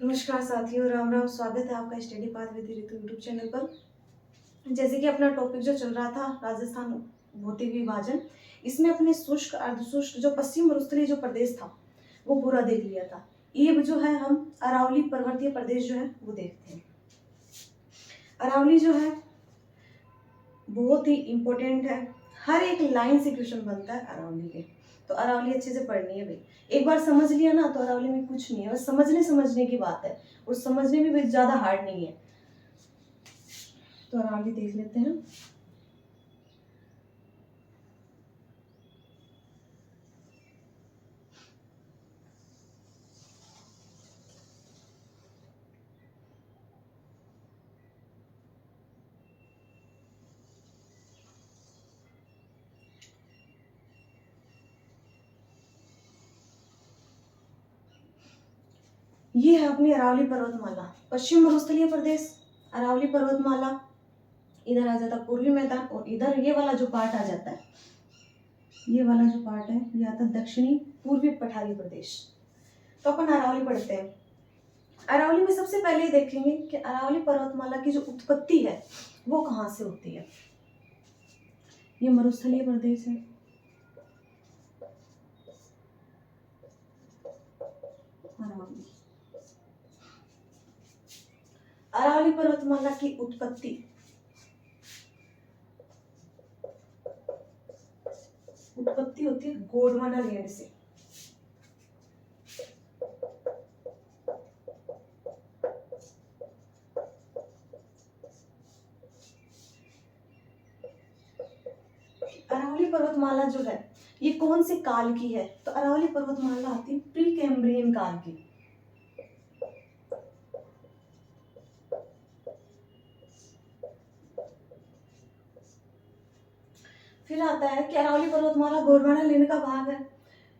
नमस्कार साथियों, राम राम। स्वागत है आपका study path with Ritu YouTube channel पर। जैसे कि अपना टॉपिक जो चल रहा था राजस्थान भौतिक विभाजन, इसमें अपने शुष्क अर्धशुष्क जो पश्चिम मरुस्थलीय जो प्रदेश था वो पूरा देख लिया था। ये जो है हम अरावली पर्वतीय प्रदेश जो है वो देखते हैं। अरावली जो है बहुत ही इम्पोर्टेंट है, हर एक लाइन से क्वेश्चन बनता है अरावली के। तो अरावली अच्छे से पढ़नी है भाई। एक बार समझ लिया ना तो अरावली में कुछ नहीं है, बस समझने की बात है, और समझने में भी ज्यादा हार्ड नहीं है। तो अरावली देख लेते हैं। ये है अपनी अरावली पर्वतमाला, पश्चिम मरुस्थलीय प्रदेश, अरावली पर्वतमाला। इधर आ जाता पूर्वी मैदान, और इधर ये वाला जो पार्ट आ जाता है, ये वाला जो पार्ट है ये आता दक्षिणी पूर्वी पठारी प्रदेश। तो अपन अरावली पढ़ते हैं। अरावली में सबसे पहले देखेंगे कि अरावली पर्वतमाला की जो उत्पत्ति है वो कहाँ से होती है। ये मरुस्थलीय प्रदेश है, अरावली। अरावली पर्वतमाला की उत्पत्ति होती है गोंडवाना लैंड से। अरावली पर्वतमाला जो है ये कौन से काल की है, तो अरावली पर्वतमाला आती है प्री कैम्ब्रियन काल की। फिर आता है कि अरावली पर्वतमाला गोंडवाना लैंड का भाग है।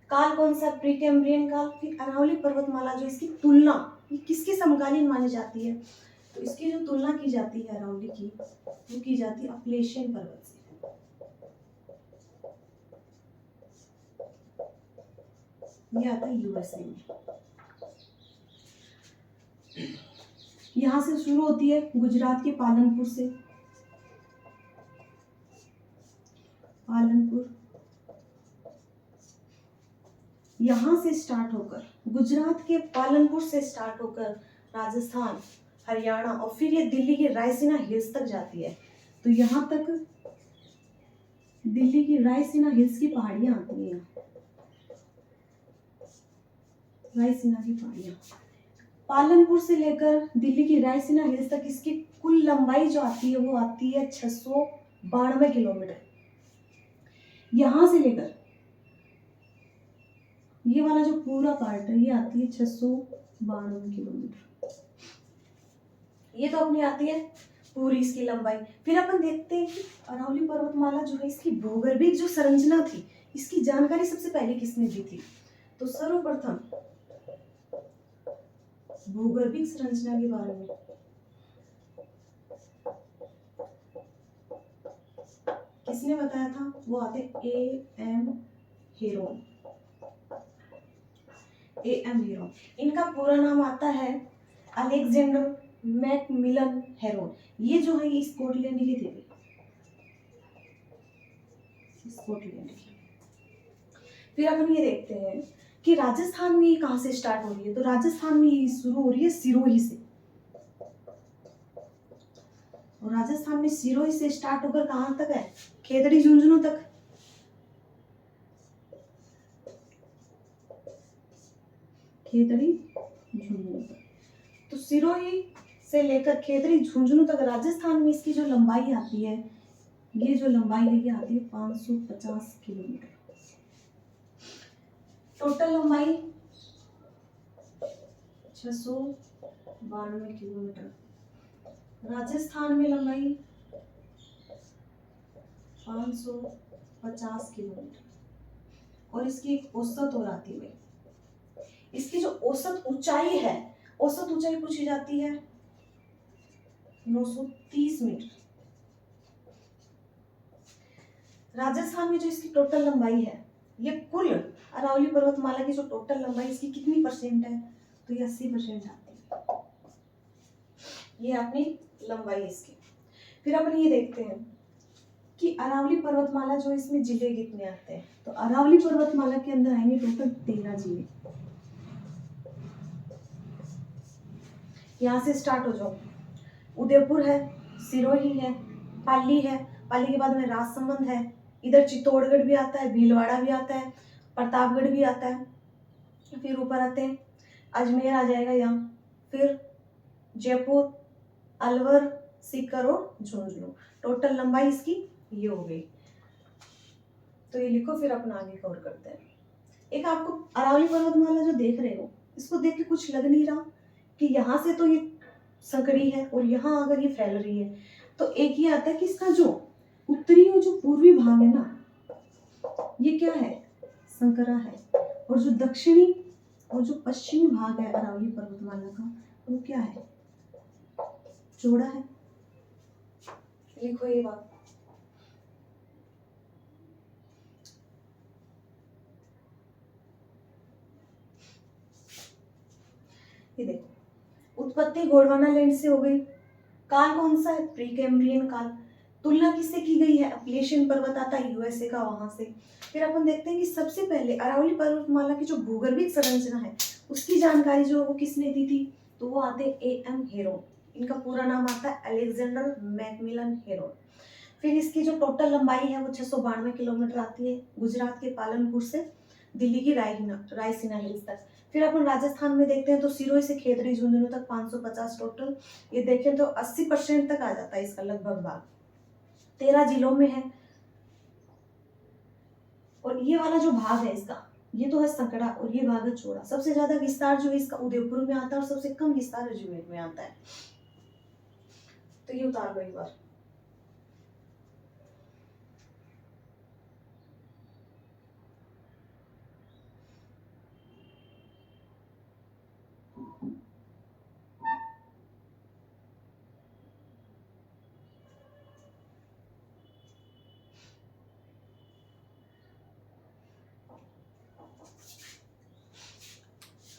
काल कौन सा, प्री कैम्ब्रियन काल। फिर अरावली पर्वतमाला जो इसकी तुलना ये किसकी समकालीन मानी जाती है, तो इसकी जो तुलना की जाती है अरावली की, वो की जाती है अपलेशियन पर्वत से। ये आता है यूएसए में। यहां से शुरू होती है गुजरात के पालनपुर से। पालनपुर यहां से स्टार्ट होकर, गुजरात के पालनपुर से स्टार्ट होकर राजस्थान, हरियाणा, और फिर ये दिल्ली के रायसीना हिल्स तक जाती है। तो यहाँ तक दिल्ली की रायसीना हिल्स की पहाड़ियां आती हैं। रायसीना की पहाड़ियां पालनपुर से लेकर दिल्ली की रायसीना हिल्स तक इसकी कुल लंबाई जो आती है वो आती है 692 किलोमीटर। यहां से लेकर ये वाला जो पूरा पार्ट है ये आती है 692 किलोमीटर। ये तो अपनी आती है पूरी इसकी लंबाई। फिर अपन देखते हैं कि अरावली पर्वतमाला जो है इसकी भूगर्भिक जो संरचना थी, इसकी जानकारी सबसे पहले किसने दी थी, तो सर्वप्रथम भूगर्भिक संरचना के बारे में किसने बताया था, वो आते एम हेरोन। इनका पूरा नाम आता है अलेक्जेंडर मैकमिलन हेरोन। ये जो है ये स्कॉटलैंड के थे, स्कॉटलैंड के। फिर अपन ये देखते हैं कि राजस्थान में ये कहाँ से स्टार्ट हो रही है, तो राजस्थान में ये शुरू हो रही है सिरोही से। और राजस्थान में सिरोही से स्टार्ट होकर कहाँ तक है, खेतड़ी झुंझुनू तक। खेतड़ी झुंझुनू तक, तो सिरोही से लेकर खेतड़ी झुंझुनू तक राजस्थान में इसकी जो लंबाई आती है, ये जो लंबाई है ये आती है 550 किलोमीटर। टोटल लंबाई 692 किलोमीटर। राजस्थान में लंबाई 550 किलोमीटर। और इसकी एक औसत और आती है, इसकी जो औसत ऊंचाई है, औसत ऊंचाई पूछी जाती है 930 मीटर। राजस्थान में जो इसकी टोटल लंबाई है, ये कुल अरावली पर्वतमाला की जो टोटल लंबाई इसकी कितनी परसेंट है, तो ये 80% आती है। ये अपनी लंबाई इसकी। फिर अपन ये देखते हैं कि अरावली पर्वतमाला जो इसमें जिले कितने आते हैं। तो अरावली पर्वतमाला के अंदर आएंगे टोटल 13 जिले। यहाँ से स्टार्ट हो जाओ, उदयपुर है, सिरोही है, पाली है, पाली के बाद में राजसमंद है, इधर चित्तौड़गढ़ भी आता है, भीलवाड़ा भी आता है, प्रतापगढ़ भी आता है। फिर ऊपर आते हैं, अजमेर आ जाएगा यहाँ, फिर जयपुर, अलवर, सीकर और झुंझुनू। टोटल लंबाई इसकी ये हो गई। तो ये लिखो, फिर अपना आगे कवर करते हैं। एक आपको अरावली पर्वतमाला जो देख रहे हो, इसको देख के कुछ लग नहीं रहा कि यहाँ से तो ये संकरी है और यहाँ अगर ये फैल रही है, तो एक ये आता है कि इसका जो उत्तरी और जो पूर्वी भाग है ना, ये क्या है, संकरा है, और जो दक्षिणी और जो पश्चिमी भाग है अरावली पर्वतमाला का, वो क्या है, चौड़ा है। लिखो ये बात। ये देखो, उत्पत्ति गोंडवाना लैंड से हो गई। काल कौन सा है, प्री कैम्ब्रियन काल। तुलना किससे की गई है, अपलेशियन पर्वत आता है यूएसए का, वहां से। फिर अपन देखते हैं कि सबसे पहले अरावली पर्वतमाला की जो भूगर्भिक संरचना है उसकी जानकारी जो है वो किसने दी थी, तो वो आते हैं A.M. हेरोन। इनका पूरा नाम आता है अलेक्जेंडर मैकमिलन हेरोन। फिर इसकी जो टोटल लंबाई है वो 692 किलोमीटर आती है, गुजरात के पालनपुर से दिल्ली की रायसीना हिल्स तक। फिर अपन राजस्थान में देखते हैं तो सिरोही से खेतड़ी झुंझुनू तक 550 टोटल। ये देखें तो 80% तक आ जाता है इसका लगभग भाग, 13 जिलों में है। और ये वाला जो भाग है इसका, ये तो है संकड़ा और ये भाग है चौड़ा। सबसे ज्यादा विस्तार जो है इसका उदयपुर में आता है और सबसे कम विस्तार अजमेर में आता है। तो ये उतार लो एक बार।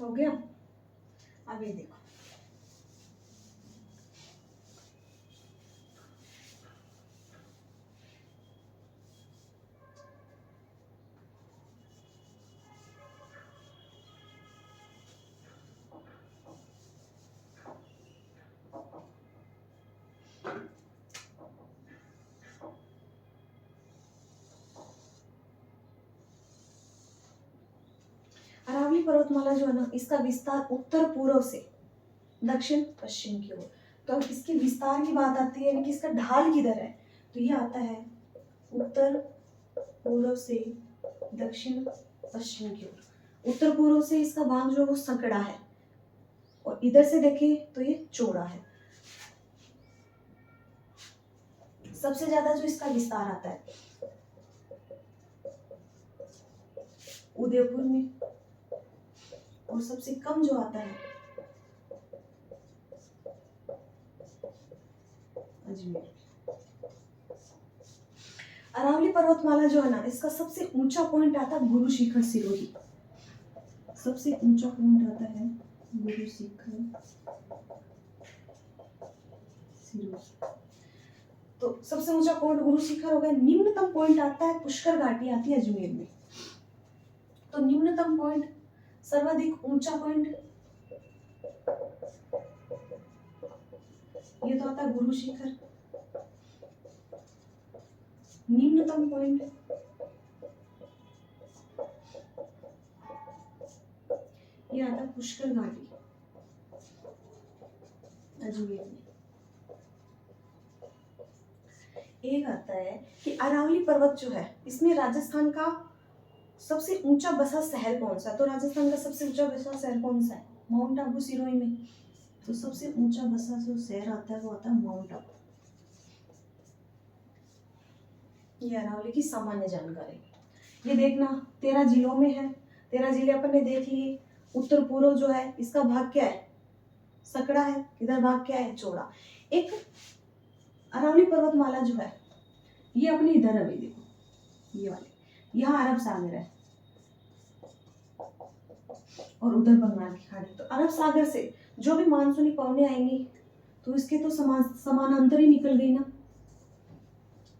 हो गया। अब ये देखो, अरावली पर्वतमाला जो है ना, इसका विस्तार उत्तर पूर्व से दक्षिण पश्चिम की ओर। तो अब इसके विस्तार की बात आती है, यानी कि इसका ढाल किधर है, तो ये आता है उत्तर पूर्व से दक्षिण पश्चिम की ओर। उत्तर पूर्व से इसका भाग जो है वो संकड़ा है, और इधर से देखें तो ये चौड़ा है। सबसे ज्यादा जो इसका विस्तार आता है उदयपुर में, और सबसे कम जो आता है अजमेर। अरावली पर्वतमाला जो है ना, इसका सबसे ऊंचा पॉइंट आता है गुरु शिखर सिरोही। सबसे ऊंचा पॉइंट आता है गुरु शिखर सिरोही। तो सबसे ऊंचा पॉइंट गुरु शिखर हो गया। निम्नतम पॉइंट आता है पुष्कर घाटी, आती है अजमेर में। तो निम्नतम पॉइंट, सर्वाधिक ऊंचा पॉइंट, ये तो आता है गुरु शिखर। निम्नतम पॉइंट, ये आता है पुष्कर घाटी अजमेर में। एक आता है कि अरावली पर्वत जो है, इसमें राजस्थान का सबसे ऊंचा बसा शहर कौन सा है। तो राजस्थान का सबसे ऊंचा बसा शहर कौन सा है, माउंट आबू सिरोही में। तो सबसे ऊंचा बसा जो शहर आता है वो आता है माउंट आबू। ये अरावली की सामान्य जानकारी। ये देखना 13 जिलों में है, 13 जिले अपन ने देख लिए। उत्तर पूर्व जो है इसका भाग क्या है, सकड़ा है, इधर भाग क्या है, चौड़ा। एक अरावली पर्वतमाला जो है ये अपनी इधर है, देखो ये वाली, यहाँ अरब सागर है और उधर बंगाल की खाड़ी। तो अरब सागर से जो भी मानसूनी पवनें आएंगी तो इसके तो समानांतर ही निकल गई ना,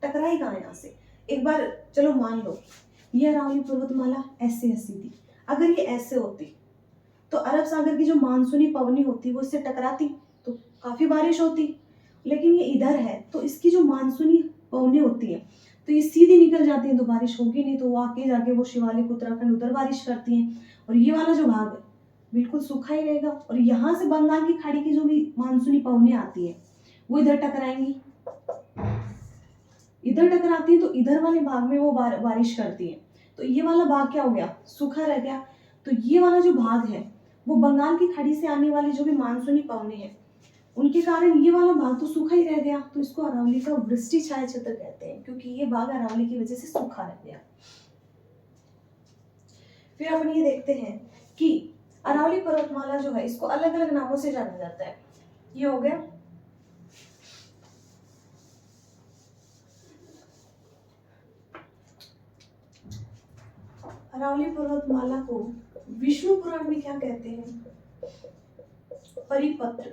टकराई कहाँ यहाँ से। एक बार चलो मान लो ये अरावली पर्वतमाला ऐसी थी, अगर ये ऐसे होती तो अरब सागर की जो मानसूनी पवनी होती वो इससे टकराती तो काफी बारिश होती, लेकिन ये इधर है तो इसकी जो मानसूनी पवनी होती है तो ये सीधी निकल जाती है तो बारिश होगी नहीं, तो वो आके जाके वो शिवालिक उत्तराखंड उधर बारिश करती हैं, और ये वाला जो भाग है बिल्कुल सूखा ही रहेगा, और यहाँ से बंगाल की खाड़ी की जो भी मानसूनी पवनी आती है वो इधर टकराएंगी, इधर टकराती है तो इधर वाले भाग में वो बारिश करती है, तो ये वाला भाग क्या हो गया, सूखा रह गया। तो ये वाला जो भाग है वो बंगाल की खाड़ी से आने वाली जो भी मानसूनी पवनी है उनके कारण ये वाला भाग तो सूखा ही रह गया, तो इसको अरावली का वृष्टि छाया क्षेत्र कहते हैं, क्योंकि ये भाग अरावली की वजह से सूखा रह गया। फिर अपन ये देखते हैं कि अरावली पर्वतमाला जो है इसको अलग अलग नामों से जाना जाता है। ये हो गया अरावली पर्वतमाला को विष्णु पुराण में क्या कहते हैं, परिपत्र,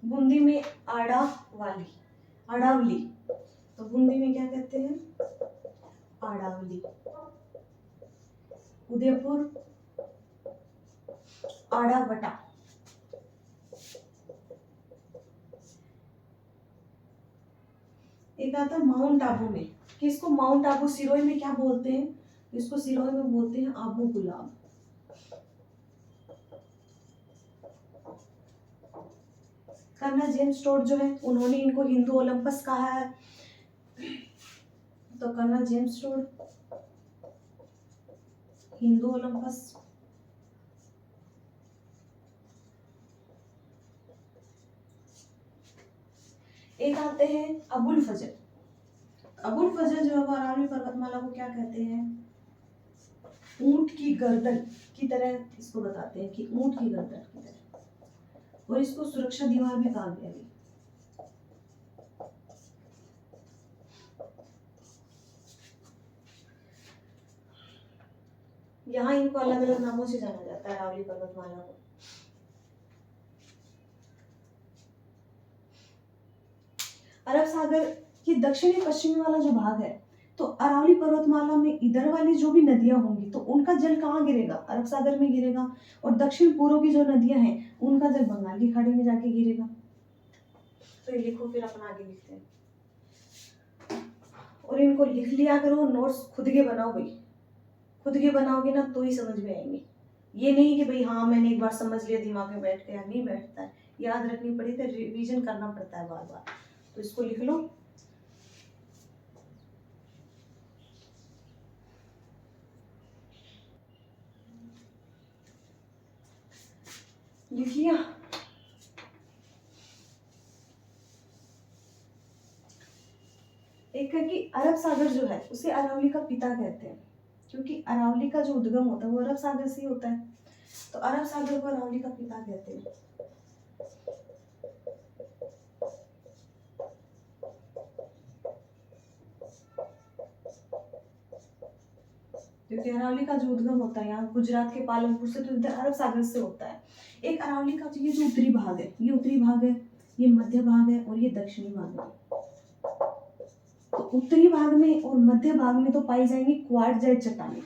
बूंदी में आड़ावाली, आड़ावली, तो बूंदी में क्या कहते हैं, आड़ावली, उदयपुर आड़ावटा, एक आता माउंट आबू में, कि इसको माउंट आबू सिरोही में क्या बोलते हैं, इसको सिरोही में बोलते हैं आबू गुलाब। कर्नल जेम्स टोड जो है उन्होंने इनको हिंदू ओलंपस कहा है, तो colonel James Tod Hindu Olympus. एक आते हैं अबुल फजल, अबुल फजल जो है वो अरावली पर्वतमाला को क्या कहते हैं, ऊंट की गर्दन की तरह इसको बताते हैं कि ऊंट की गर्दन की तरह, और इसको सुरक्षा दीवार भी कहा गया है। यहाँ इनको अलग अलग नामों से जाना जाता है अरावली पर्वतमाला को। अरब सागर की दक्षिणी पश्चिमी वाला जो भाग है, तो अरावली पर्वतमाला में इधर वाली जो भी नदियां होंगी तो उनका जल कहाँ गिरेगा, अरब सागर में गिरेगा, और दक्षिण पूर्व की जो नदियां हैं उनका जल बंगाल की खाड़ी में जाके गिरेगा। तो ये लिखो, फिर अपन आगे लिखते हैं, और इनको लिख लिया करो, नोट्स खुद के बनाओ भाई, खुद के बनाओगे ना तो ही समझ में आएंगे, ये नहीं कि भाई हाँ मैंने एक बार समझ लिया दिमाग में बैठ गया, नहीं बैठता है, याद रखनी पड़ी तो रिवीजन करना पड़ता है बार बार। तो इसको लिख लो, लिख लिया। एक है कि अरब सागर जो है उसे अरावली का पिता कहते हैं, क्योंकि अरावली का जो उद्गम होता है वो अरब सागर से ही होता है, तो अरब सागर को अरावली का पिता कहते हैं। क्योंकि अरावली का जो उद्गम होता है यहाँ गुजरात के पालनपुर से, तो इधर अरब सागर से होता है। एक अरावली का ये जो उत्तरी भाग है, ये उत्तरी भाग है, ये मध्य भाग है, और ये दक्षिणी भाग है। तो उत्तरी भाग में और मध्य भाग में तो पाई जाएंगी क्वार्टजाइट चट्टानें,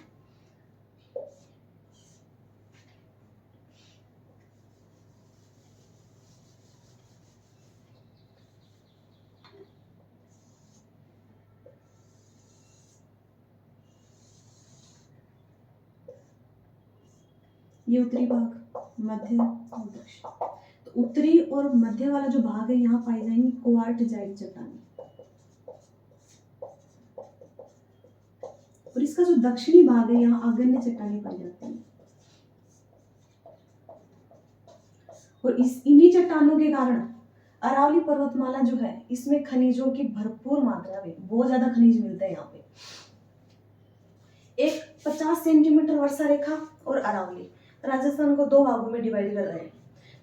ये उत्तरी भाग, मध्य और दक्षिण। तो उत्तरी और मध्य वाला जो भाग है यहाँ पाई जाएंगी क्वार्टजाइट चट्टानें, और इसका जो दक्षिणी भाग है यहाँ आग्नेय चट्टानें पाई जाती हैं, और इस इन्हीं चट्टानों के कारण अरावली पर्वतमाला जो है इसमें खनिजों की भरपूर मात्रा में, बहुत ज्यादा खनिज मिलते हैं यहाँ पे। एक 50 सेंटीमीटर वर्षा रेखा और अरावली, राजस्थान को दो भागों में डिवाइड कर रहे हैं।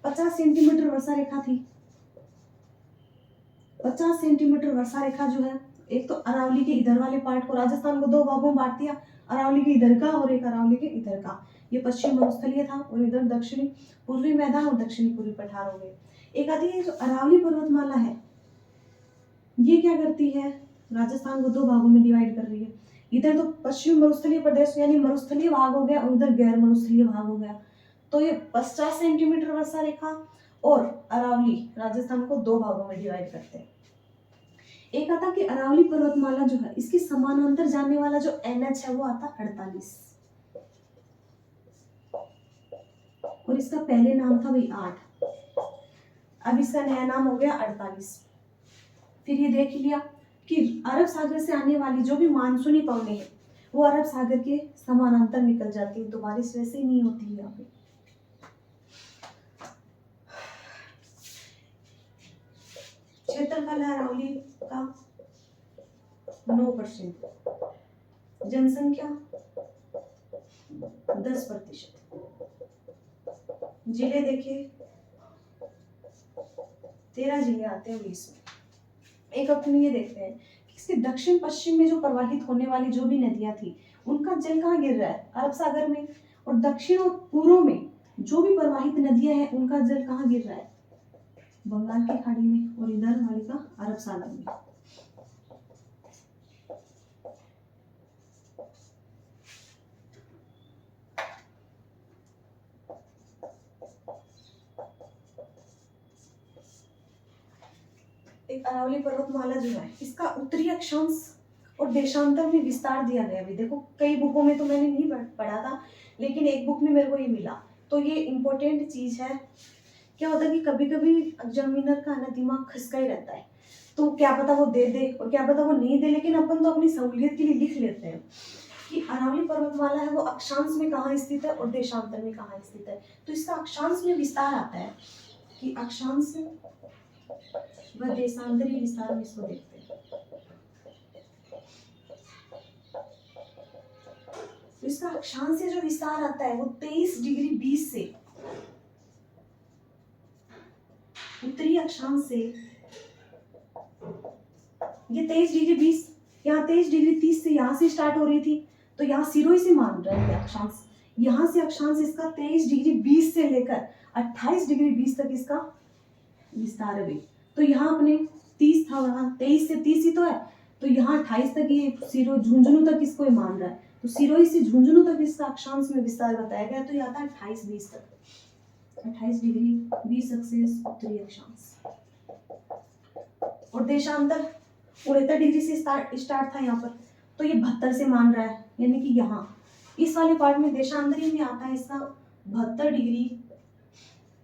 50 सेंटीमीटर वर्षा रेखा थी, 50 सेंटीमीटर वर्षा रेखा जो है, एक तो अरावली के इधर वाले पार्ट को राजस्थान को दो भागों में बांट दिया, अरावली के इधर का और एक अरावली के इधर का। ये पश्चिम मरुस्थलीय था और इधर दक्षिणी पूर्वी मैदान और दक्षिणी पूर्वी पठार हो गए। एक आती है जो अरावली पर्वतमाला है, ये क्या करती है, राजस्थान को दो भागों में डिवाइड कर रही है। इधर तो पश्चिम मरुस्थलीय प्रदेश यानी मरुस्थलीय भाग हो गया और उधर गैर मरुस्थलीय भाग हो गया। तो ये 50 सेंटीमीटर वर्षा रेखा और अरावली राजस्थान को दो भागों में डिवाइड करते हैं। एक आता कि अरावली पर्वतमाला जो है इसकी समानांतर जाने वाला जो NH है वो आता 48 और इसका पहले नाम था भाई 8, अब इसका नया नाम हो गया 48। फिर ये देख लिया कि अरब सागर से आने वाली जो भी मानसूनी पवनें हैं वो अरब सागर के समानांतर निकल जाती है, तो बारिश वैसे ही नहीं होती है यहाँ पे। क्षेत्रफल है अरावली का 9%, जनसंख्या 10%, जिले देखे 13 जिले आते हैं 20 में। एक अपन ये देखते हैं कि इसके दक्षिण पश्चिम में जो प्रवाहित होने वाली जो भी नदियां थी उनका जल कहाँ गिर रहा है, अरब सागर में, और दक्षिण और पूर्व में जो भी प्रवाहित नदियां हैं उनका जल कहाँ गिर रहा है, बंगाल की खाड़ी में, और इधर वाली का अरब सागर में। एक अरावली पर्वतमाला जो है इसका उत्तरी अक्षांश और देशांतर में विस्तार दिया गया। अभी देखो कई बुकों में तो मैंने नहीं पढ़ा था, लेकिन एक बुक में मेरे को ये मिला, तो ये इम्पोर्टेंट चीज है। क्या होता है कि कभी कभी एग्जामिनर का ना दिमाग खिसका ही रहता है, तो क्या पता वो दे दे और क्या पता वो नहीं दे, लेकिन अपन तो अपनी सहूलियत के लिए लिख लेते हैं कि अरावली पर्वतमाला है वो अक्षांश में कहाँ स्थित है और देशांतर में कहाँ स्थित है। तो इसका अक्षांश में विस्तार आता है कि अक्षांश व देशांतरी विस्तार में इसको देखते हैं। तो इसका अक्षांश से जो विस्तार आता है वो 23 डिग्री 20 से, उत्तरी अक्षांश से ये 23 डिग्री 20, यहाँ 23 डिग्री 30 से यहाँ से स्टार्ट हो रही थी, तो यहाँ सिरोही से मान रहे हैं अक्षांश, यहाँ से अक्षांश इसका 23 डिग्री 20 से लेकर 28 डिग्री 20 तक इसका विस्तार है। तो यहाँ अपने 30 था, वहाँ 23 से 30 ही तो है, तो यहाँ 28 तक ये सिरो झुंझुनू तक इसको मान रहा है, तो सिरोही से झुंझुनू तक इसका अक्षांश में विस्तार बताया गया। तो ये आता है 28-20 तक, 28 डिग्री 20 एक्सेस उत्तरी अक्षांश, और देशांतर 69 डिग्री से स्टार्ट था यहाँ पर, तो ये 72 से मान रहा है, यानी कि यहाँ इस वाले पार्ट में देशांतरी में आता है इसका 72 डिग्री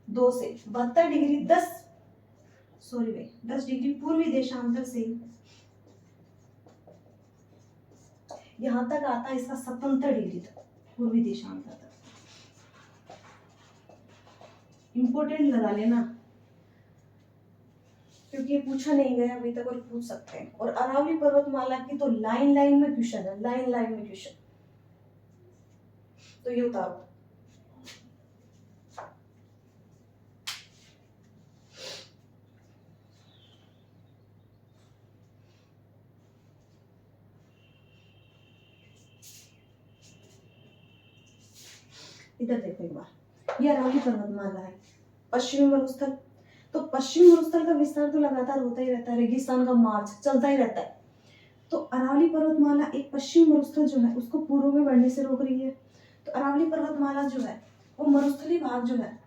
2 से 72 डिग्री 10 डिग्री पूर्वी देशांतर से यहाँ तक आता है इसका 77 डिग्री तक पूर्वी देशांतर तक। इंपोर्टेंट लगा लेना क्योंकि ये पूछा नहीं गया अभी तक और पूछ सकते हैं। और अरावली पर्वतमाला की तो लाइन लाइन में क्वेश्चन है, लाइन लाइन में क्वेश्चन, तो ये उतारो। इधर देखो एक बार, ये अरावली पर्वतमाला है, पश्चिमी मरुस्थल, तो पश्चिमी मरुस्थल का विस्तार तो लगातार होता ही रहता है, रेगिस्तान का मार्च चलता ही रहता है। तो अरावली पर्वतमाला एक पश्चिमी मरुस्थल जो है उसको पूर्व में बढ़ने से रोक रही है। तो अरावली पर्वतमाला जो है वो मरुस्थलीय भाग जो है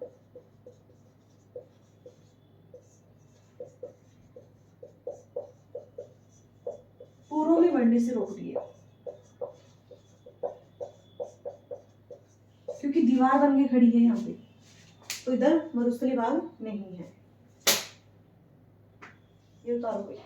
पूर्व में बढ़ने से रोक रही है, क्योंकि दीवार बन के खड़ी है यहाँ पे, तो इधर मरुस्थलीय भाग नहीं है। ये उतारो भाई।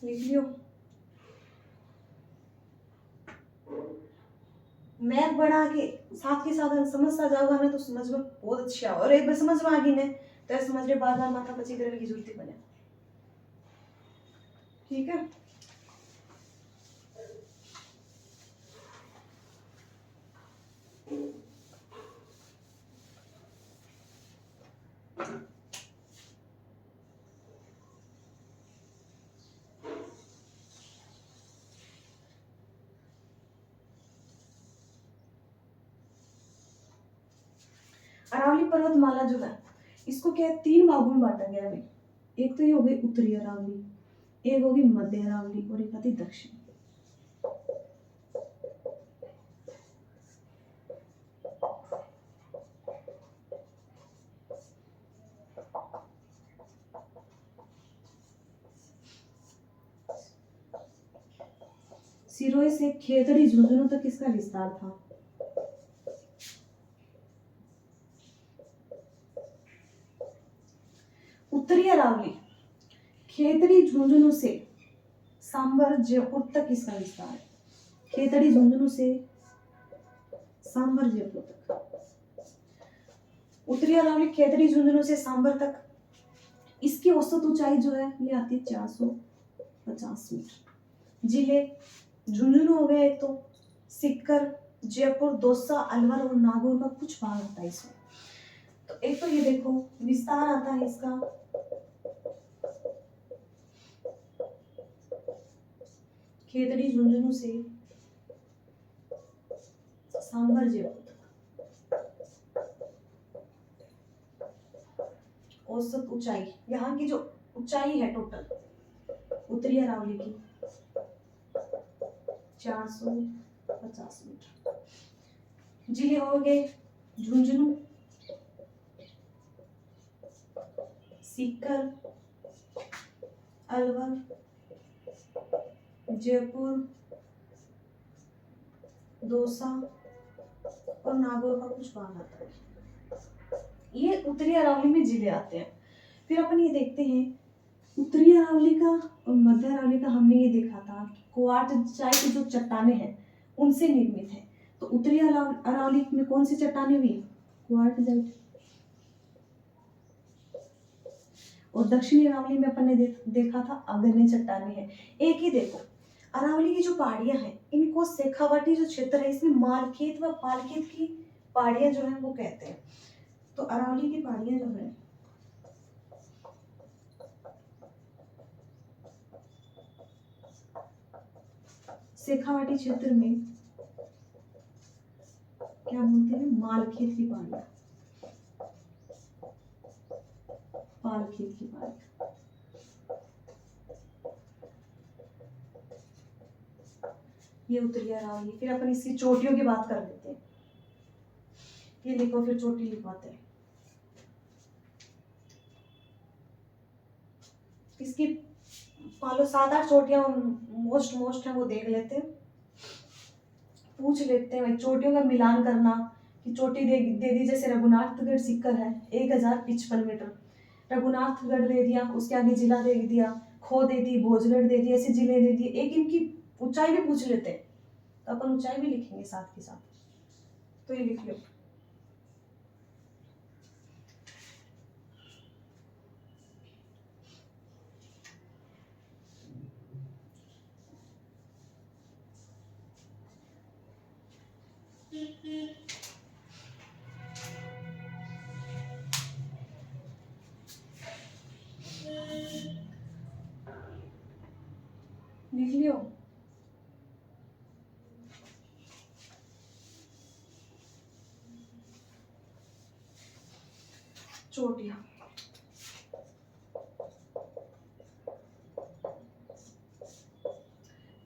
लिख लियो। मैप बना के साथ के साथ समझता जाओगा ना तो समझ में बहुत अच्छा, और एक बार समझ में आ गई ना तो समझ ले, बार बार माथा पची करने की जरूरत ही बने। ठीक है, अरावली पर्वतमाला जो है इसको क्या है, 3 भागों में बांटा गया है। एक तो ये हो गई उत्तरी अरावली, एक होगी मध्य अरावली और एक आती दक्षिण। सिरोही से खेतड़ी झुंझुनू तक इसका विस्तार था। उत्तरी अरावली खेतड़ी झुंझुनू से सांबर जयपुर तक इसका विस्तार है। खेतड़ी झुंझुनू से सांबर जयपुर तक। उत्तरी अरावली खेतड़ी झुंझुनू से सांबर तक इसकी औसत ऊंचाई जो है ये आती है 450 मीटर। जिले झुंझुनू हो गया एक तो, सीकर, जयपुर, दौसा, अलवर और नागौर का कुछ भाग आता है इसमें। तो एक तो ये देखो विस्तार आता है इसका खेतड़ी झुंझुनू से सांबर जयपुर तक। औसत ऊंचाई यहाँ की जो ऊंचाई है टोटल उत्तरी अरावली की 450 मीटर। जिले हो गए झुंझुनू, सीकर, अलवर, जयपुर, दौसा और नागौर का कुछ भाग आता है। ये उत्तरी अरावली में जिले आते हैं। फिर अपन ये देखते हैं उत्तरी अरावली का और मध्य अरावली का। हमने ये देखा था कि क्वार्ट चाय की जो चट्टाने हैं उनसे निर्मित है। तो उत्तरी अरावली में कौन सी चट्टाने हुई? क्वार्टजाइट। और दक्षिणी अरावली में अपन ने देखा था अग्नि चट्टाने हैं। एक ही देखो अरावली की जो पहाड़ियां हैं इनको शेखावाटी जो क्षेत्र है इसमें मालखेत व पालखेत की पहाड़ियां जो है वो कहते हैं। तो अरावली की पहाड़ियां जो है शेखावाटी क्षेत्र में क्या बोलते हैं? मालखेत की पहाड़ियां, पालखेत की पहाड़ियां। ये उत्तरी अरावली। फिर अपन इसकी चोटियों की बात कर लेते हैं। ये लिखो, फिर चोटी लिखवाते हैं। इसकी मान 7-8 चोटियां मोस्ट है वो देख लेते हैं। पूछ लेते हैं भाई चोटियों का मिलान करना कि चोटी दे दी। जैसे रघुनाथगढ़ सीकर है 1055 मीटर, रघुनाथगढ़ दे दिया, उसके आगे जिला दे दिया, खो दे दी, भोजगढ़ दे दिया, ऐसे जिले दे दिए। एक इनकी ऊंचाई भी पूछ लेते हैं तो अपन ऊंचाई भी लिखेंगे साथ के साथ। तो ये लिख लो। लिख लियो। चोटियां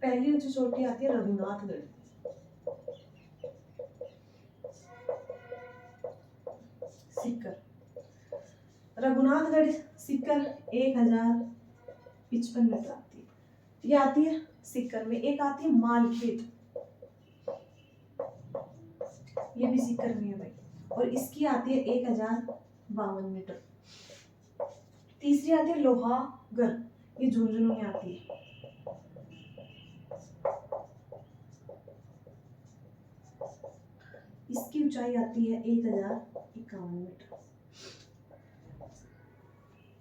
पहली ऊंची चोटी आती है रघुनाथगढ़, सीकर। रघुनाथगढ़ सीकर 1055 मीटर आती है। ये आती है सीकर में। एक आती है मालखेत, ये भी सीकर में है भाई, और इसकी आती है 1052 मीटर। तीसरी आती है लोहागढ़, ये झुंझुनू में आती है। इसकी ऊंचाई आती है 1051 मीटर।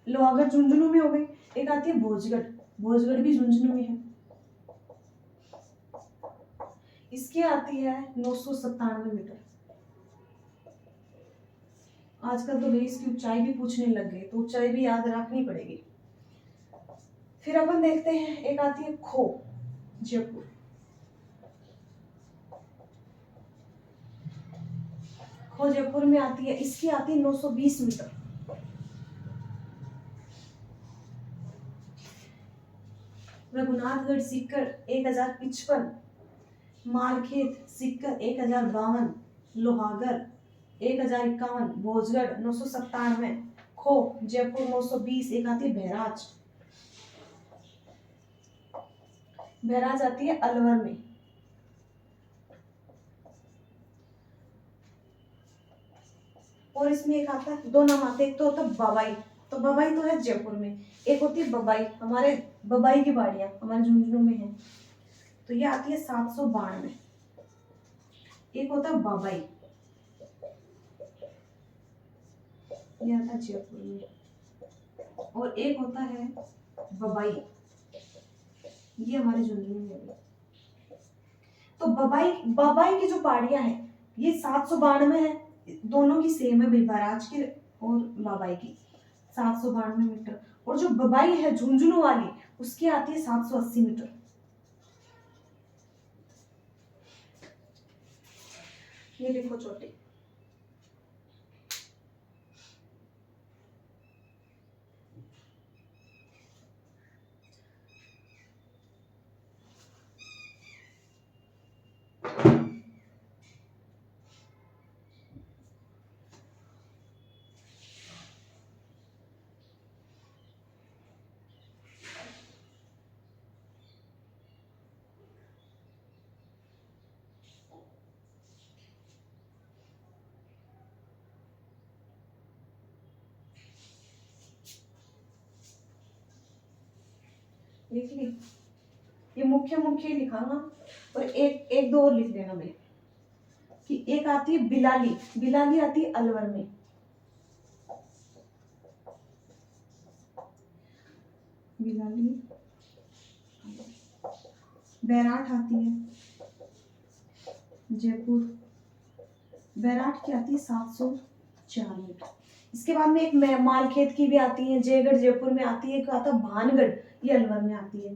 लोहागढ़ झुंझुनू में हो गई। एक आती है भोजगढ़, भोजगढ़ भी झुंझुनू में है। इसकी आती है 997 मीटर। आजकल तो भाई इसकी ऊंचाई भी पूछने लग गए, तो ऊंचाई भी याद रखनी पड़ेगी। फिर अपन देखते हैं, एक आती है खो जयपुर। खो जयपुर में आती है, इसकी आती है 920 मीटर। रघुनाथगढ़ सीकर 1055, मालखेत सीकर 1052, लोहागढ़ 1051, भोजगढ़ 997, खो जयपुर 920। एक आती है बहराज, बहराज आती है अलवर में। और इसमें एक आता है, दो नाम आते हैं, एक तो होता है बवाई, तो बवाई तो है जयपुर में, एक होती है बबाई, हमारे बबाई की बाड़ियां हमारे झुंझुनू में है, तो ये आती है 792। एक होता है बाबाई, ये आता है जयपुर में। और एक होता है बबाई, ये हमारे झुंझुनू में है। तो बबाई बबाई की जो पहाड़ियां हैं ये 792 है, दोनों की सेम है भाई, बराज की और बाबाई की 792 मीटर। और जो बबाई है झुंझुनू वाली, उसकी आती है 780 मीटर। ये देखो चोटी, लिख ली, ये मुख्य मुख्य लिखाना। और एक एक दो और लिख देना भाई, कि एक आती है बिलाली, बिलाली आती है अलवर में। बिलाली, बैराठ आती है जयपुर, बैराठ की आती है 704 मीटर। इसके बाद में एक मालखेत की भी आती है, जयगढ़ जयपुर में आती है, एक आता है भानगढ़, ये अलवर में आती है।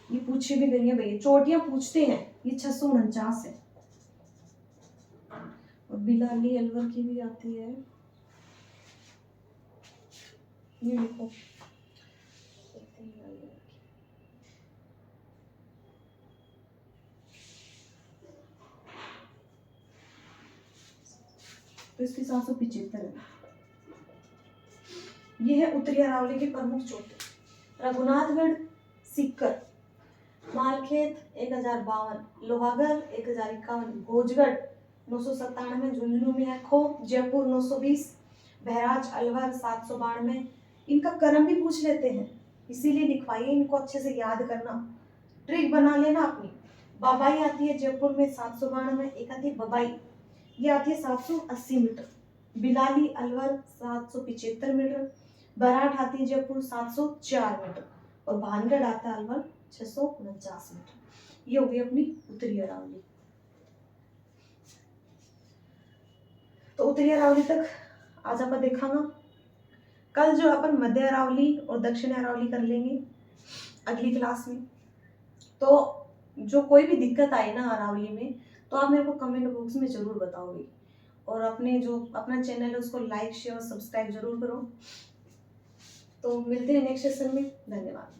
ये पूछी भी गई है भैया, चोटियां पूछते हैं, ये 649 है। और बिलाली अलवर की भी आती है, ये देखो, तो इसकी 775 है। ये है उत्तरी अरावली की प्रमुख चोटी। रघुनाथगढ़ सीकर, मालखेत 1052, लोहागढ़ 1051, भोजगढ़ 997, झुंझुनू में है खो जयपुर 920, बहराज अलवर 792। इनका क्रम भी पूछ लेते हैं, इसीलिए लिखवाइए, इनको अच्छे से याद करना, ट्रिक बना लेना अपनी। बाबाई आती है जयपुर में 792, एक आती है बबाई, ये आती है 780 मीटर। बिलाली अलवर 775 मीटर, बराठ आती है जयपुर 704 मीटर, और भानगढ़ आता है अलवर 649 मीटर। ये हो गई अपनी उत्तरी अरावली। तो उत्तरी अरावली तक आज अपन देखांगा। कल जो अपन मध्य अरावली और दक्षिण अरावली कर लेंगे अगली क्लास में। तो जो कोई भी दिक्कत आए ना अरावली में, तो आप मेरे को कमेंट बॉक्स में जरूर बताओगे। और अपने जो अपना चैनल है उसको लाइक शेयर और सब्सक्राइब जरूर करो। तो मिलते हैं नेक्स्ट सेशन में, धन्यवाद।